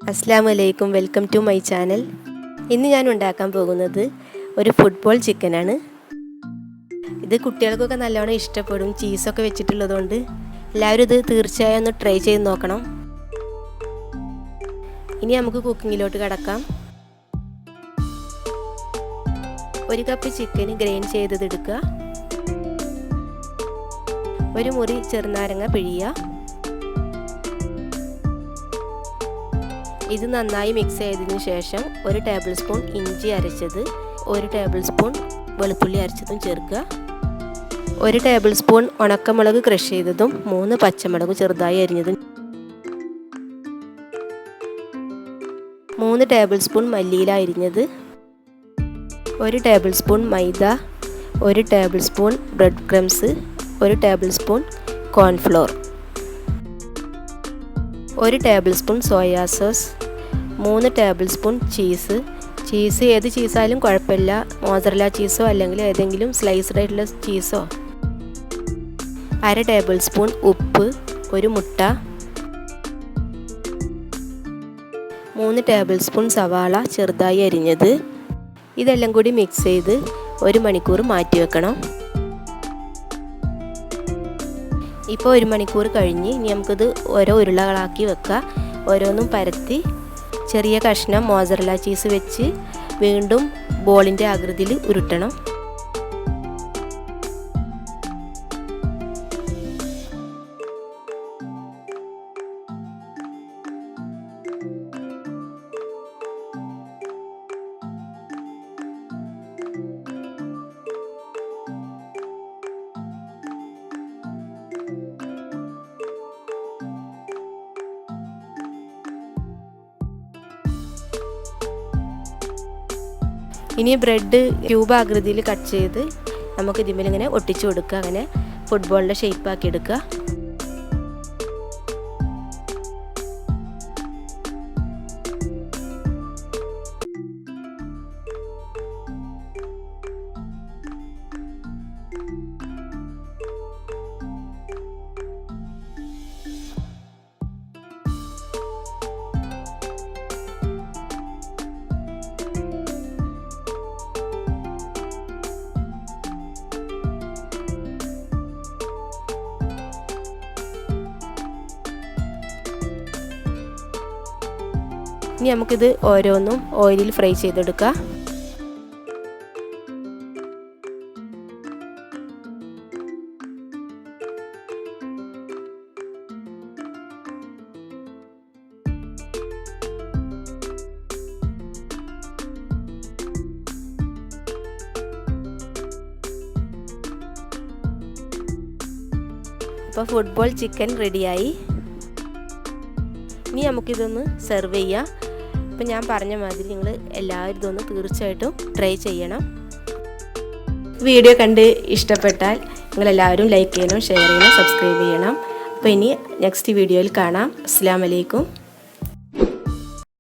Assalamu alaikum, welcome to my channel. ഇന്ന് ഞാൻ ഉണ്ടാക്കാൻ പോകുന്നത് ഒരു ഫുട്ബോൾ ചിക്കൻ ആണ്. ഇത് കുട്ടികൾക്കൊക്കെ നല്ലോണം ഇഷ്ടപ്പെടും. ചീസൊക്കെ വെച്ചിട്ടുള്ളതുകൊണ്ട് എല്ലാവരും ഇത് തീർച്ചയായും ഒന്ന് ട്രൈ ചെയ്ത് നോക്കണം. ഇനി നമുക്ക് കുക്കിങ്ങിലോട്ട് കടക്കാം. ഒരു കപ്പ് ചിക്കൻ ഗ്രൈൻഡ് ചെയ്തത് എടുക്കുക. ഒരു മുറി ചെറുനാരങ്ങ പിഴിയുക. ഇത് നന്നായി മിക്സ് ചെയ്തതിനു ശേഷം ഒരു ടേബിൾ സ്പൂൺ ഇഞ്ചി അരച്ചത്, ഒരു ടേബിൾ സ്പൂൺ വെളുത്തുള്ളി അരച്ചതും ചേർക്കുക. ഒരു ടേബിൾ സ്പൂൺ ഉണക്കമുളക് ക്രഷ് ചെയ്തതും 3 പച്ചമുളക് ചെറുതായി അരിഞ്ഞതും, 3 ടേബിൾ സ്പൂൺ മല്ലിയില അരിഞ്ഞത്, 1 ടേബിൾ സ്പൂൺ മൈദ, 1 table spoon bread crumbs, 1 table spoon cornflour, 1 table spoon soya sauce, 3 table spoon cheese. ഏത് ചീസായാലും കുഴപ്പമില്ല, മോസറല്ല ചീസോ അല്ലെങ്കിൽ ഏതെങ്കിലും സ്ലൈസ്ഡ് ആയിട്ടുള്ള ചീസോ. 1/2 ടേബിൾ സ്പൂൺ ഉപ്പ്, 1 മുട്ട, 3 ടേബിൾ സ്പൂൺ സവാള ചെറുതായി അരിഞ്ഞത്. ഇതെല്ലാം കൂടി മിക്സ് ചെയ്ത് 1 മണിക്കൂർ മാറ്റി വെക്കണം. ഇപ്പോൾ 1 മണിക്കൂർ കഴിഞ്ഞ് ഇനി നമുക്കിത് ഓരോ ഉരുളകളാക്കി വെക്കാം. ഓരോന്നും പരത്തി ചെറിയ കഷ്ണം മോസറല്ല ചീസ് വെച്ച് വീണ്ടും ബോളിൻ്റെ ആകൃതിയിൽ ഉരുട്ടണം. ഇനി ബ്രെഡ് ക്യൂബ് ആകൃതിയിൽ കട്ട് ചെയ്ത് നമുക്ക് ഇതിന്മേലിങ്ങനെ ഒട്ടിച്ചു കൊടുക്കുക. അങ്ങനെ ഫുട്ബോളിൻ്റെ ഷേപ്പാക്കി എടുക്കുക. ഇനി നമുക്കിത് ഓരോന്നും ഓയിലിൽ ഫ്രൈ ചെയ്തെടുക്കാം. അപ്പോൾ ഫുട്ബോൾ ചിക്കൻ റെഡിയായി. ഇനി നമുക്കിതൊന്ന് സെർവ് ചെയ്യാം. അപ്പോൾ ഞാൻ പറഞ്ഞ മാതിരി നിങ്ങൾ എല്ലാവരും ഇതൊന്ന് തീർച്ചയായിട്ടും ട്രൈ ചെയ്യണം. വീഡിയോ കണ്ട് ഇഷ്ടപ്പെട്ടാൽ നിങ്ങളെല്ലാവരും ലൈക്ക് ചെയ്യണം, ഷെയർ ചെയ്യണം, സബ്സ്ക്രൈബ് ചെയ്യണം. അപ്പോൾ ഇനി നെക്സ്റ്റ് വീഡിയോയിൽ കാണാം. അസ്സലാമു അലൈക്കും.